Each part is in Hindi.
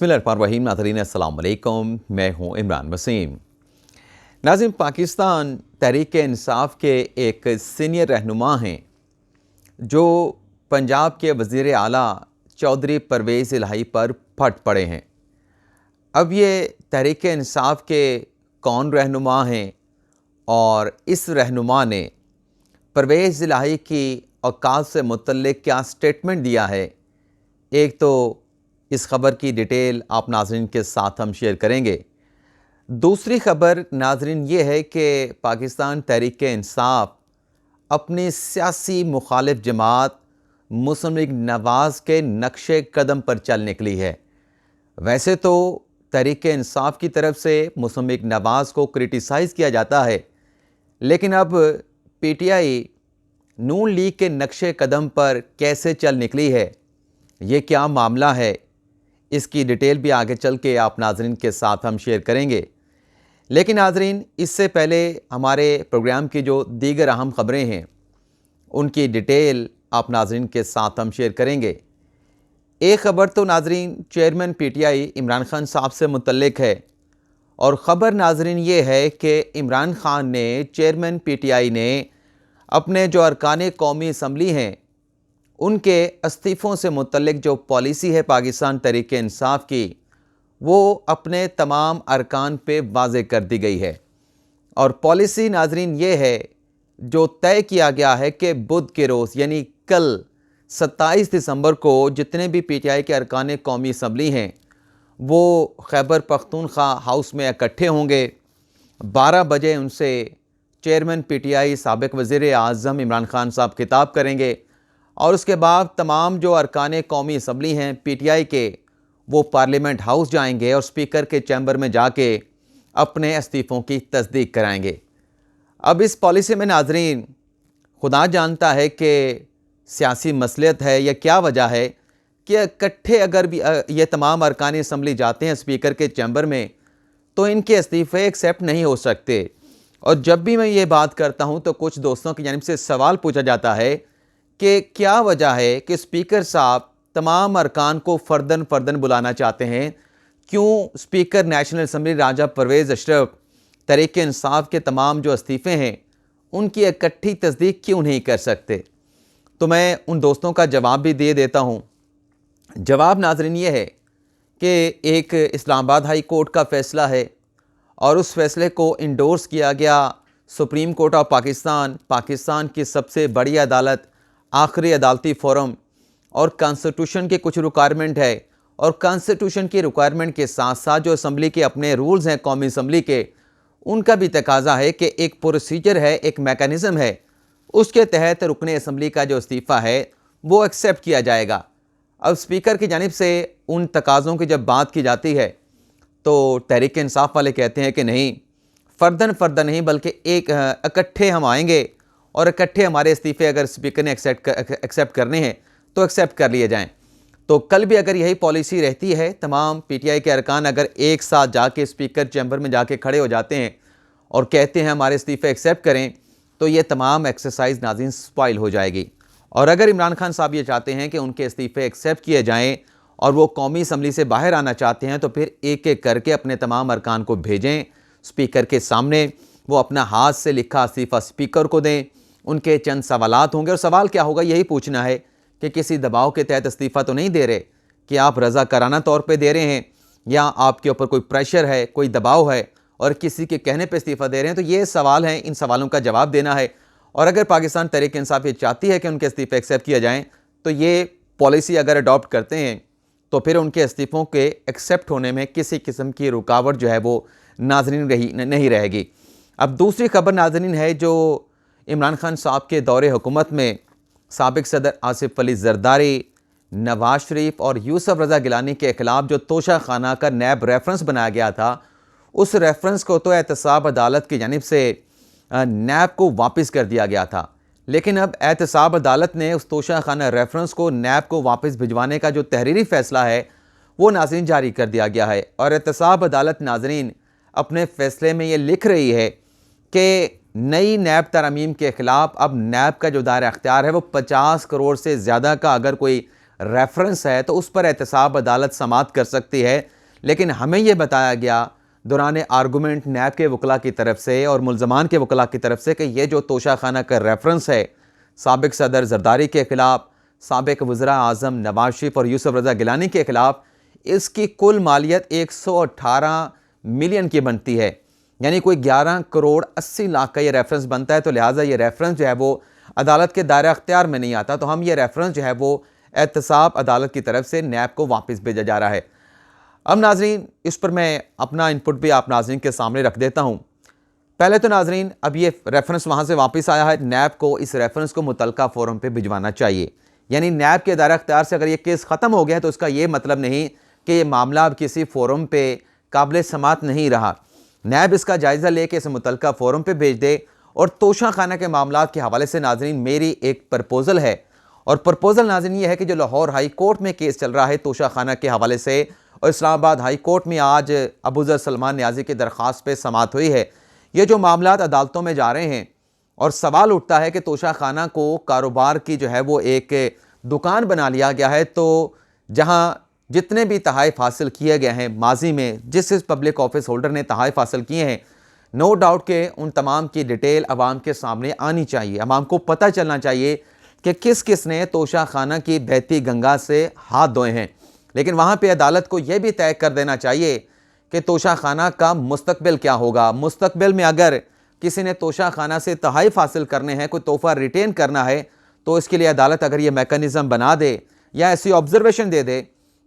बिस्मिल्लाहिर्रहमानिर्रहीम। नाज़रीन अस्सलाम वालेकुम, मैं हूँ इमरान वसीम। नाज़रीन, पाकिस्तान तहरीक-ए-इंसाफ के एक सीनियर रहनुमा हैं जो पंजाब के वज़ीर आला चौधरी परवेज़ इलाही पर फट पड़े हैं। अब ये तहरीक-ए-इंसाफ के कौन रहनुमा हैं और इस रहनुमा ने परवेज़ इलाही की औकात से मुतल्लिक़ क्या स्टेटमेंट दिया है, एक तो इस ख़बर की डिटेल आप नाज़रीन के साथ हम शेयर करेंगे। दूसरी ख़बर नाज़रीन ये है कि पाकिस्तान तहरीक-ए-इंसाफ अपनी सियासी मुखालिफ जमात मुस्लिम लीग नवाज़ के नक्शे कदम पर चल निकली है। वैसे तो तहरीक-ए-इंसाफ की तरफ से मुस्लिम लीग नवाज़ को क्रिटिसाइज़ किया जाता है, लेकिन अब पीटीआई नून लीग के नक्शे कदम पर कैसे चल निकली है, ये क्या मामला है, इसकी डिटेल भी आगे चल के आप नाज़रीन के साथ हम शेयर करेंगे। लेकिन नाज़रीन, इससे पहले हमारे प्रोग्राम की जो दीगर अहम ख़बरें हैं उनकी डिटेल आप नाज़रीन के साथ हम शेयर करेंगे। एक ख़बर तो नाज़रीन चेयरमैन पीटीआई इमरान खान साहब से मुतल्लिक़ है, और ख़बर नाज़रीन ये है कि इमरान खान ने चेयरमैन पीटीआई ने अपने जो अरकान कौमी असम्बली हैं उनके इस्तीफ़ों से मुतल्लिक़ जो पॉलिसी है पाकिस्तान तहरीक-ए-इंसाफ की, वो अपने तमाम अरकान पे वाज़े कर दी गई है। और पॉलिसी नाज़रीन ये है, जो तय किया गया है कि बुध के रोज़ यानी कल 27 दिसंबर को जितने भी पीटीआई के अरकान कौमी असम्बली हैं वो खैबर पख्तूनख्वा हाउस में इकट्ठे होंगे। 12 बजे उनसे चेयरमैन पीटीआई साबिक़ वज़ीर आज़म इमरान खान साहब खिताब करेंगे, और उसके बाद तमाम जो अरकान कौमी असम्बली हैं पीटीआई के, वो पार्लियामेंट हाउस जाएंगे और स्पीकर के चैम्बर में जाके अपने इस्तीफ़ों की तस्दीक कराएंगे। अब इस पॉलिसी में नाज़रीन खुदा जानता है कि सियासी मसलियत है या क्या वजह है कि इकट्ठे अगर भी ये तमाम अरकान असम्बली जाते हैं स्पीकर के चैम्बर में, तो इनके इस्तीफ़े एक्सेप्ट नहीं हो सकते। और जब भी मैं ये बात करता हूँ तो कुछ दोस्तों की जानिब से सवाल पूछा जाता है कि क्या वजह है कि स्पीकर साहब तमाम अरकान को फ़र्दन बुलाना चाहते हैं, क्यों स्पीकर नेशनल असम्बली राजा परवेज़ अशरफ तहरीक-ए-इंसाफ के तमाम जो इस्तीफ़े हैं उनकी इकट्ठी तस्दीक क्यों नहीं कर सकते। तो मैं उन दोस्तों का जवाब भी दे देता हूँ। जवाब नाज़रीन ये है कि एक इस्लामाबाद हाई कोर्ट का फ़ैसला है, और उस फैसले को इंडोर्स किया गया सुप्रीम कोर्ट ऑफ पाकिस्तान की सबसे बड़ी अदालत, आखिरी अदालती फ़ोरम, और कॉन्स्टिट्यूशन के कुछ रिक्वायरमेंट है, और कॉन्स्टिट्यूशन की रिक्वायरमेंट के साथ साथ जो असम्बली के अपने रूल्स हैं कौमी असम्बली के, उनका भी तकाजा है कि एक प्रोसीजर है, एक मैकेनिज़्म है, उसके तहत रुकने असम्बली का जो इस्तीफ़ा है वो एक्सेप्ट किया जाएगा। अब स्पीकर की जानिब से उन तकाज़ों की जब बात की जाती है तो तहरीक-ए-इंसाफ वाले कहते हैं कि नहीं, फ़र्दन नहीं बल्कि एक इकट्ठे हम आएंगे और इकट्ठे हमारे इस्तीफ़े अगर स्पीकर ने एक्सेप्ट करने हैं तो एक्सेप्ट कर लिए जाएं। तो कल भी अगर यही पॉलिसी रहती है, तमाम पीटीआई के अरकान अगर एक साथ जाके स्पीकर चैम्बर में जाके खड़े हो जाते हैं और कहते हैं हमारे इस्तीफ़े एक्सेप्ट करें, तो ये तमाम एक्सरसाइज नाज़रीन स्पॉइल हो जाएगी। और अगर इमरान खान साहब ये चाहते हैं कि उनके इस्तीफ़े एक्सेप्ट किए जाएँ और वो कौमी असम्बली से बाहर आना चाहते हैं, तो फिर एक एक करके अपने तमाम अरकान को भेजें स्पीकर के सामने, वो अपना हाथ से लिखा इस्तीफ़ा स्पीकर को दें। उनके चंद सवालात होंगे, और सवाल क्या होगा, यही पूछना है कि किसी दबाव के तहत इस्तीफ़ा तो नहीं दे रहे, कि आप रज़ाकाराना तौर पे दे रहे हैं, या आपके ऊपर कोई प्रेशर है, कोई दबाव है और किसी के कहने पे इस्तीफ़ा दे रहे हैं। तो ये सवाल हैं, इन सवालों का जवाब देना है। और अगर पाकिस्तान तहरीक-ए-इंसाफ ये चाहती है कि उनके इस्तीफ़े एक्सेप्ट किया जाएँ, तो ये पॉलिसी अगर अडॉप्ट करते हैं तो फिर उनके इस्तीफ़ों के एक्सेप्ट होने में किसी किस्म की रुकावट जो है वो नाज़रीन नहीं रहेगी। अब दूसरी खबर नाज़रीन है, जो इमरान खान साहब के दौरे हुकूमत में साबिक़ सदर आसिफ अली ज़रदारी, नवाज़ शरीफ और यूसुफ रज़ा गिलानी के ख़िलाफ़ जो तोशा खाना का नैब रेफरेंस बनाया गया था, उस रेफरेंस को तो एहतसाब अदालत की जानिब से नैब को वापस कर दिया गया था। लेकिन अब एहतसाब अदालत ने उस तोशा खाना रेफरेंस को नैब को वापस भिजवाने का जो तहरीरी फ़ैसला है वो नाज़रीन जारी कर दिया गया है। और एहतसाब अदालत नाज़रीन अपने फ़ैसले में ये लिख रही है कि नई नैब तरमीम के ख़िलाफ़ अब नैब का जो दायरा अख्तियार है वो 50 करोड़ से ज़्यादा का अगर कोई रेफरेंस है तो उस पर एहतसाब अदालत समाअत कर सकती है। लेकिन हमें यह बताया गया दौरान आर्गूमेंट नैब के वकला की तरफ से और मुलजमान के वकला की तरफ से कि यह जो तोशाखाना का रेफरेंस है साबिक सदर जरदारी के ख़िलाफ़, साबिक वज़रा आज़म नवाज शरीफ और यूसुफ रज़ा गिलानी के ख़िलाफ़, इसकी कुल मालियत 118 मिलियन की बनती है, यानी कोई 11 करोड़ 80 लाख का ये रेफरेंस बनता है। तो लिहाजा ये रेफरेंस जो है वो अदालत के दायरा अख्तियार में नहीं आता। तो हम ये रेफरेंस जो है वो एहतसाब अदालत की तरफ से नैब को वापस भेजा जा रहा है। अब नाजरीन, इस पर मैं अपना इनपुट भी आप नाजरीन के सामने रख देता हूँ। पहले तो नाजरीन, अब ये रेफरेंस वहाँ से वापस आया है, नैब को इस रेफरेंस को मुतलका फोरम पे भिजवाना चाहिए। यानी नैब के दायरा अख्तियार से अगर ये केस ख़त्म हो गया है तो इसका ये मतलब नहीं कि ये मामला अब किसी फोरम पे काबिल समाअत नहीं रहा। नैब इसका जायज़ा लेके इसे मुतलका फोरम पे भेज दे। और तोशाखाना के मामला के हवाले से नाजरीन मेरी एक प्रपोज़ल है, और प्रपोज़ल नाजरीन ये है कि जो लाहौर हाई कोर्ट में केस चल रहा है तोशाखाना के हवाले से, और इस्लामाबाद हाई कोर्ट में आज अबूज़र सलमान न्याजी की दरख्वास्त पे समाअत हुई है। ये जो मामला अदालतों में जा रहे हैं और सवाल उठता है कि तोशाखाना को कारोबार की जो है वो एक दुकान बना लिया गया है। तो जहाँ जितने भी तहाइफ हासिल किए गए हैं माजी में, जिस पब्लिक ऑफिस होल्डर ने तहाइफ हासिल किए हैं, नो डाउट के उन तमाम की डिटेल अवाम के सामने आनी चाहिए। अवाम को पता चलना चाहिए कि किस किस ने तोशाखाना की बहती गंगा से हाथ धोए हैं। लेकिन वहाँ पे अदालत को यह भी तय कर देना चाहिए कि तोशाखाना का मुस्तकबिल क्या होगा। मुस्तकबिल में अगर किसी ने तोशाखाना से तहाइफ हासिल करने हैं, कोई तोहफ़ा रिटेन करना है, तो इसके लिए अदालत अगर ये मैकेनिज़्म बना दे या ऐसी ऑब्जर्वेशन दे दे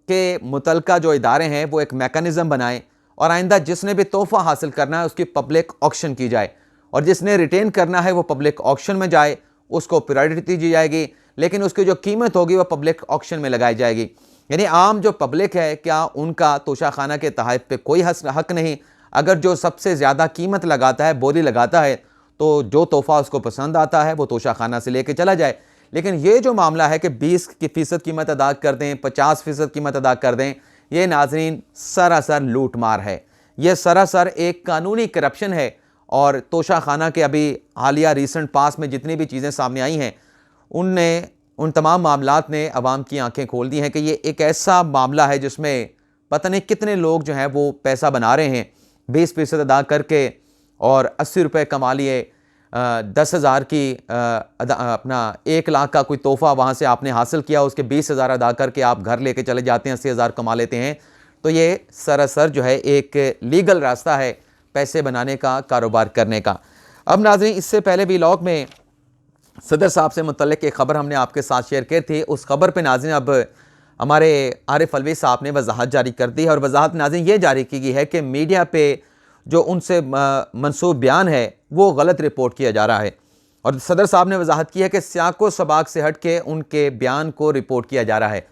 कि मुतलका जो इदारे हैं वो एक मैकेनिज़्म बनाएं और आइंदा जिसने भी तोहफ़ा हासिल करना है उसकी पब्लिक ऑक्शन की जाए, और जिसने रिटेन करना है वो पब्लिक ऑक्शन में जाए, उसको प्रायोरिटी दी जाएगी, लेकिन उसकी जो कीमत होगी वो पब्लिक ऑक्शन में लगाई जाएगी। यानी आम जो पब्लिक है, क्या उनका तोशाखाना के तहफ़ पे कोई हक नहीं? अगर जो सबसे ज़्यादा कीमत लगाता है, बोली लगाता है, तो जो तोहफ़ा उसको पसंद आता है वो तोशाखाना से लेके चला जाए। लेकिन ये जो मामला है कि 20% कीमत अदा कर दें, 50% कीमत अदा कर दें, ये नाजरीन सरासर लूट मार है, ये सरासर एक कानूनी करप्शन है। और तोशाखाना के अभी हालिया रिसेंट पास में जितनी भी चीज़ें सामने आई हैं, उनने उन तमाम मामलात ने अवाम की आंखें खोल दी हैं कि ये एक ऐसा मामला है जिसमें पता नहीं कितने लोग जो हैं वो पैसा बना रहे हैं 20% अदा करके, और 80 रुपये कमा लिए। 10,000 की अपना 1 लाख का कोई तोहफ़ा वहाँ से आपने हासिल किया, उसके 20,000 अदा करके आप घर लेके चले जाते हैं, 80,000 कमा लेते हैं। तो ये सरासर जो है एक लीगल रास्ता है पैसे बनाने का, कारोबार करने का। अब नाज़रीन, इससे पहले व्लॉग में सदर साहब से मुतल्लिक़ एक ख़बर हमने आपके साथ शेयर की थी। उस खबर पे नाज़रीन अब हमारे आरिफ अलवी साहब ने वजाहत जारी कर दी है, और वजाहत नाज़रीन ये जारी की गई है कि मीडिया पे जो उनसे मंसूब बयान है वो गलत रिपोर्ट किया जा रहा है। और सदर साहब ने वजाहत की है कि सियाको सबाक से हट के उनके बयान को रिपोर्ट किया जा रहा है।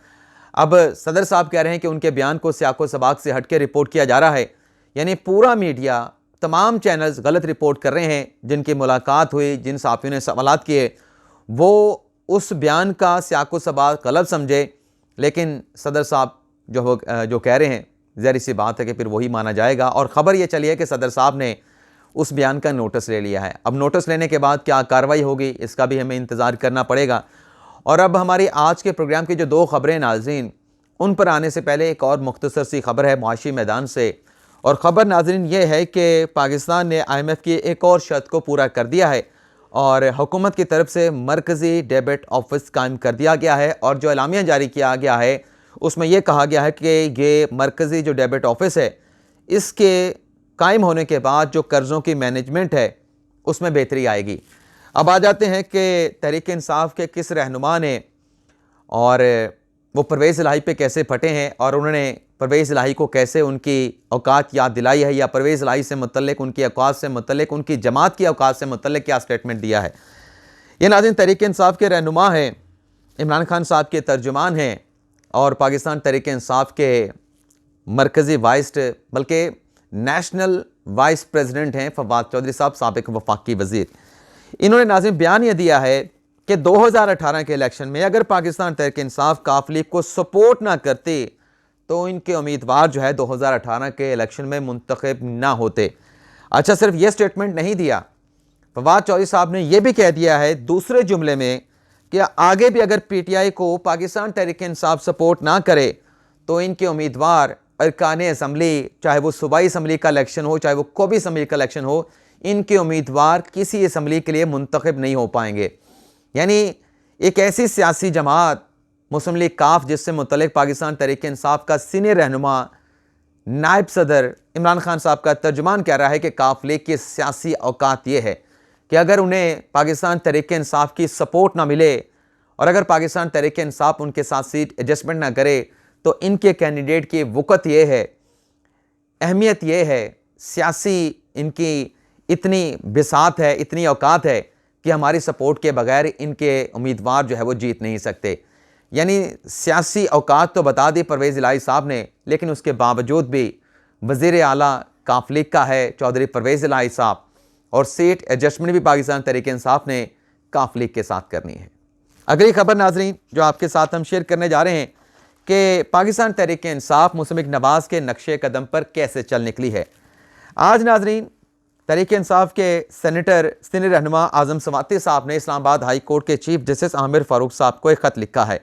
अब सदर साहब कह रहे हैं कि उनके बयान को सियाको सबाक से हट के रिपोर्ट किया जा रहा है, यानी पूरा मीडिया, तमाम चैनल्स गलत रिपोर्ट कर रहे हैं। जिनकी मुलाकात हुई, जिन साफ़ियों ने सवालात किए, वो उस बयान का सियाको सबाक गलत समझे। लेकिन सदर साहब जो कह रहे हैं, ज़ाहिर सी बात है कि फिर वही माना जाएगा। और ख़बर ये चली है कि सदर साहब ने उस बयान का नोटिस ले लिया है। अब नोटिस लेने के बाद क्या कार्रवाई होगी, इसका भी हमें इंतज़ार करना पड़ेगा। और अब हमारी आज के प्रोग्राम की जो 2 ख़बरें नाज़रीन, उन पर आने से पहले एक और मुख्तसर सी खबर है मुआशी मैदान से। और ख़बर नाज़रीन ये है कि पाकिस्तान ने IMF की एक और शर्त को पूरा कर दिया है, और हुकूमत की तरफ से मरकज़ी डेबिट ऑफिस कायम कर दिया गया है। और जो एलामिया जारी किया गया है उसमें यह कहा गया है कि ये मरकज़ी जो डेबिट ऑफिस है, इसके कायम होने के बाद जो कर्ज़ों की मैनेजमेंट है उसमें बेहतरी आएगी। अब आ जाते हैं कि तहरीक इंसाफ के किस रहनुमा ने, और वो परवेज़ इलाही पे कैसे फटे हैं, और उन्होंने परवेज़ इलाही को कैसे उनकी औकात याद दिलाई है, या परवेज़ इलाही से मुतल्लिक, उनकी औकात से मुतल्लिक, उनकी जमात की औकात से मुतल्लिक क्या स्टेटमेंट दिया है। ये नाज़रीन तहरीक इंसाफ के रहनुमा हैं, इमरान खान साहब के तर्जुमान हैं, और पाकिस्तान तहरीक इंसाफ के मरकज़ी वाइस बल्कि नेशनल वाइस प्रेसिडेंट हैं फवाद चौधरी साहब, साबिक वफाकी वज़ीर। इन्होंने नाज़रीन बयान ये दिया है कि 2018 के इलेक्शन में अगर पाकिस्तान तहरीक इंसाफ काफ लीग को सपोर्ट ना करती तो इनके उम्मीदवार जो है 2018 के इलेक्शन में मुंतखब ना होते। अच्छा, सिर्फ ये स्टेटमेंट नहीं दिया, फवाद चौधरी साहब ने यह भी कह दिया है दूसरे जुमले में कि आगे भी अगर पीटीआई को पाकिस्तान तहरीक इंसाफ सपोर्ट ना करे तो इनके उम्मीदवार अरकान असम्बली, चाहे वो सूबाई असम्बली का इलेक्शन हो, चाहे वो कौमी असम्बली का इलेक्शन हो, इनके उम्मीदवार किसी असम्बली के लिए मुंतखब नहीं हो पाएंगे। यानी एक ऐसी सियासी जमात मुस्लिम लीग काफ जिससे मुतल्लिक पाकिस्तान तहरीक इंसाफ का सीनियर रहनुमा नायब सदर इमरान खान साहब का तर्जुमान कह रहा है कि काफ लीग की सियासी औकात ये है कि अगर उन्हें पाकिस्तान तहरीक इंसाफ की सपोर्ट ना मिले और अगर पाकिस्तान तहरीक इंसाफ उनके साथ सीट एडजस्टमेंट ना करे तो इनके कैंडिडेट की वक़्त ये है, अहमियत ये है, सियासी इनकी इतनी बिसात है, इतनी औकात है कि हमारी सपोर्ट के बगैर इनके उम्मीदवार जो है वो जीत नहीं सकते। यानी सियासी औकात तो बता दी परवेज़ इलाही साहब ने, लेकिन उसके बावजूद भी वज़ीर आला काफ लीग का है चौधरी परवेज़ इलाही साहब, और सीट एडजस्टमेंट भी पाकिस्तान तहरीक इंसाफ ने काफ लीग के साथ करनी है। अगली खबर नाज़रीन जो आपके साथ हम शेयर करने जा रहे हैं कि पाकिस्तान तहरीक इंसाफ मुस्लिम नवाज़ के नक्शे कदम पर कैसे चल निकली है। आज नाज़रीन तहरीक इंसाफ के सेनेटर सीनियर रहनुमा आज़म सवाती साहब ने इस्लामाबाद हाई कोर्ट के चीफ जस्टिस आमिर फ़ारूक साहब को एक ख़त लिखा है।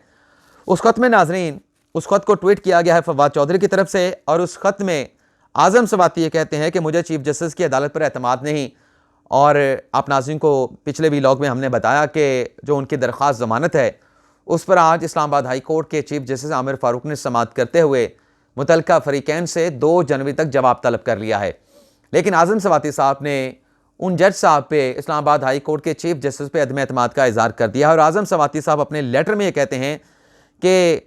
उस ख़त में नाज़रीन उस ख़त को ट्वीट किया गया है फवाद चौधरी की तरफ से, और उस ख़त में आज़म सवाती ये कहते हैं कि मुझे चीफ जस्टिस की अदालत पर एतमाद नहीं। और आप नाज़रीन को पिछले व्लॉग में हमने बताया कि जो उनकी दरख्वास्त ज़मानत है उस पर आज इस्लामाबाद हाई कोर्ट के चीफ जस्टिस आमिर फ़ारूक ने समाअत करते हुए मुतल्लिका फ़रीक़ैन से 2 जनवरी तक जवाब तलब कर लिया है। लेकिन आज़म सवाती साहब ने उन जज साहब पे इस्लामाबाद हाई कोर्ट के चीफ जस्टिस पे अदम एतमाद का इज़हार कर दिया। और आज़म सवाती साहब अपने लेटर में ये कहते हैं कि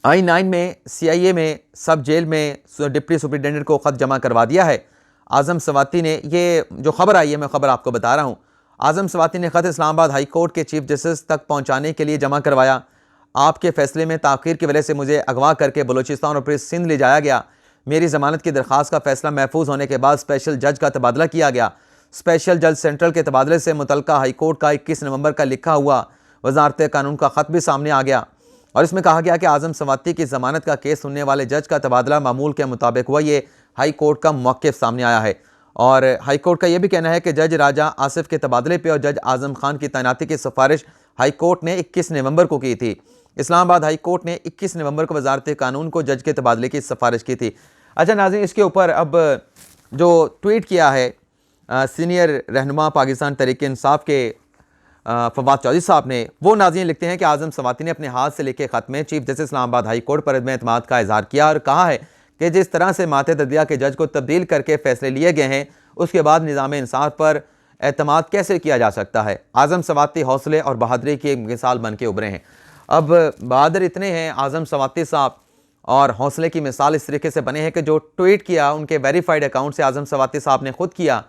I-9 में CIA में सब जेल में डिप्टी सुपरिटेंडेंट को ख़त जमा करवा दिया है। आज़म सवाती ने, ये जो खबर आई है मैं खबर आपको बता रहा हूँ, आज़म सवाती ने ख़त इस्लामाबाद हाई कोर्ट के चीफ जस्टिस तक पहुँचाने के लिए जमा करवाया। आपके फ़ैसले में ताख़ीर की वजह से मुझे अगवा करके बलूचिस्तान और फिर सिंध ले जाया गया। मेरी ज़मानत की दरख्वास्त का फ़ैसला महफूज होने के बाद स्पेशल जज का तबादला किया गया। स्पेशल जज सेंट्रल के तबादले से मुतल्लिका हाई कोर्ट का 21 नवंबर का लिखा हुआ वज़ारत कानून का ख़त भी सामने आ गया, और इसमें कहा गया कि आज़म सवाती की ज़मानत का केस सुनने वाले जज का तबादला मामूल के मुताबिक हुआ। ये हाई कोर्ट का मौक़िफ़ सामने आया है। और हाई कोर्ट का यह भी कहना है कि जज राजा आसिफ के तबादले पर और जज आज़म खान की तैनाती की सिफारिश हाई कोर्ट ने 21 नवंबर को की थी। इस्लामाबाद हाई कोर्ट ने 21 नवंबर को वज़ारत कानून को जज के तबादले की सिफारिश की थी। अच्छा नाज़रीन, इसके ऊपर अब जो ट्वीट किया है सीनियर रहनुमा पाकिस्तान तहरीक इंसाफ के फवाद चौधरी साहब ने, वो नाज़रीन लिखते हैं कि आज़म सवाती ने अपने हाथ से लिखे ख़त में chief justice Islamabad high court पर अदम एतमाद का इज़हार किया और कहा है कि जिस तरह से माते ददिया के जज को तब्दील करके फ़ैसले लिए गए हैं उसके बाद निज़ाम इंसाफ पर एतमाद कैसे किया जा सकता है। आज़म सवाती हौसले और बहादुरी की एक मिसाल बन के उभरे हैं। अब बहादुर इतने हैं आज़म सवाती साहब और हौसले की मिसाल इस तरीके से बने हैं कि जो ट्वीट किया उनके वेरीफाइड अकाउंट से आज़म सवाती साहब ने खुद किया।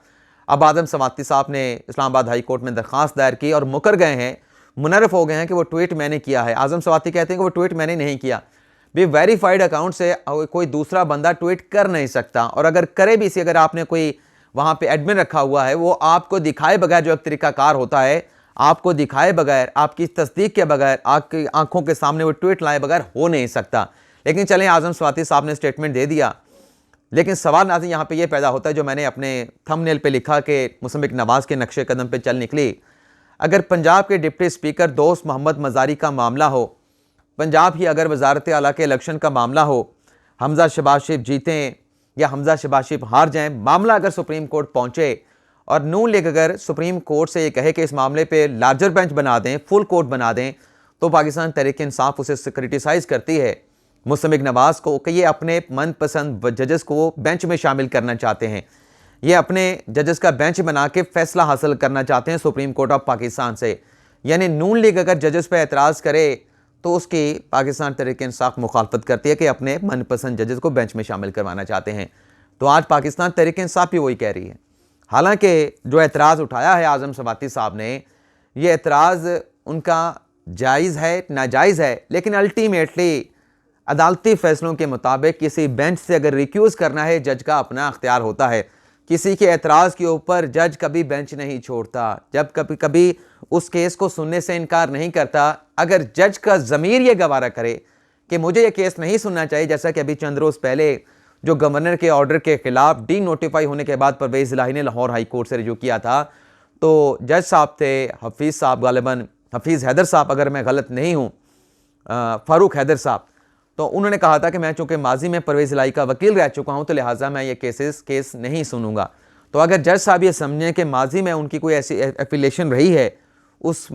अब आज़म सवाती साहब ने इस्लामाबाद हाई कोर्ट में दरख्वास्त दायर की और मुकर गए हैं, मुनरफ हो गए हैं कि वो ट्वीट मैंने किया है। आज़म सवाती कहते हैं कि वो ट्वीट मैंने नहीं किया। भी वेरीफाइड अकाउंट से कोई दूसरा बंदा ट्वीट कर नहीं सकता, और अगर करे भी, अगर आपने कोई वहाँ पे एडमिन रखा हुआ है, वो आपको दिखाए बगैर, जो एक तरीकाकार होता है, आपको दिखाए बगैर, आपकी तस्दीक के बगैर, आपकी आंखों के सामने वो ट्वीट लाए बगैर हो नहीं सकता। लेकिन चलें, आज़म सवाती साहब ने स्टेटमेंट दे दिया, लेकिन सवाल नाज़रीन यहाँ पे ये पैदा होता है जो मैंने अपने थंबनेल पे लिखा कि मुस्लिम लीग नवाज़ के नक्शे कदम पे चल निकली। अगर पंजाब के डिप्टी स्पीकर दोस्त मोहम्मद मज़ारी का मामला हो, पंजाब ही अगर वज़ारत आला के इलेक्शन का मामला हो, हमज़ा शहबाज शरीफ जीतें या हमज़ा शहबाज शरीफ हार जाएं, मामला अगर सुप्रीम कोर्ट पहुँचे और नून लीग अगर सुप्रीम कोर्ट से ये कहे कि इस मामले पे लार्जर बेंच बना दें, फुल कोर्ट बना दें, तो पाकिस्तान तहरीक इंसाफ उसे क्रिटिसाइज़ करती है मुस्लिम लीग नवाज़ को कि ये अपने मनपसंद जजेस को बेंच में शामिल करना चाहते हैं, ये अपने जजेस का बेंच बना के फैसला हासिल करना चाहते हैं सुप्रीम कोर्ट ऑफ पाकिस्तान से। यानी नून लीग अगर जजेस पर एतराज़ करे तो उसकी पाकिस्तान तहरीक इंसाफ मुखालफत करती है कि अपने मनपसंद जजेस को बेंच में शामिल करवाना चाहते हैं। तो आज पाकिस्तान तहरीक इंसाफ भी वही कह रही है। हालांकि जो एतराज़ उठाया है आज़म सवाती साहब ने, ये एतराज़ उनका जायज़ है, नाजायज़ है, लेकिन अल्टीमेटली अदालती फ़ैसलों के मुताबिक किसी बेंच से अगर रिक्यूज़ करना है, जज का अपना अख्तियार होता है। किसी के एतराज़ के ऊपर जज कभी बेंच नहीं छोड़ता, जब कभी उस केस को सुनने से इनकार नहीं करता। अगर जज का ज़मीर ये गवारा करे कि मुझे ये केस नहीं सुनना चाहिए, जैसा कि अभी चंद रोज़ पहले जो गवर्नर के ऑर्डर के ख़िलाफ़ डी नोटिफाई होने के बाद परवेज़ इलाही ने लाहौर हाई कोर्ट से रिजू किया था, तो जज साहब थे हफीज़ साहब, गालिबन हफीज़ हैदर साहब, अगर मैं गलत नहीं हूँ, फ़ारूक हैदर साहब, तो उन्होंने कहा था कि मैं चूँकि माजी में परवेज़ इलाही का वकील रह चुका हूँ तो लिहाजा मैं ये केस नहीं सुनूंगा। तो अगर जज साहब ये समझें कि माजी में उनकी कोई ऐसी एफिलेशन रही है उस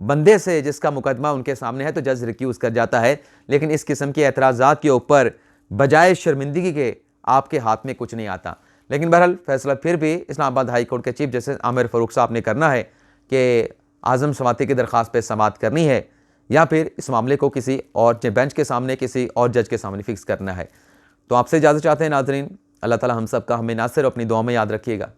बंदे से जिसका मुकदमा उनके सामने है, तो जज रिक्यूज़ कर जाता है। लेकिन इस किस्म के एतराज़ात के ऊपर बजाय शर्मिंदगी के आपके हाथ में कुछ नहीं आता। लेकिन बहरहाल फैसला फिर भी इस्लामाबाद हाई कोर्ट के चीफ जस्टिस आमिर फ़ारूक साहब ने करना है कि आज़म समाती की दरख्वास्त पर समाअत करनी है या फिर इस मामले को किसी और बेंच के सामने, किसी और जज के सामने फिक्स करना है। तो आपसे इजाज़त चाहते हैं नाज़रीन। अल्लाह ताला हम सब का हमें ना सिर्फ अपनी दुआ में याद रखिएगा।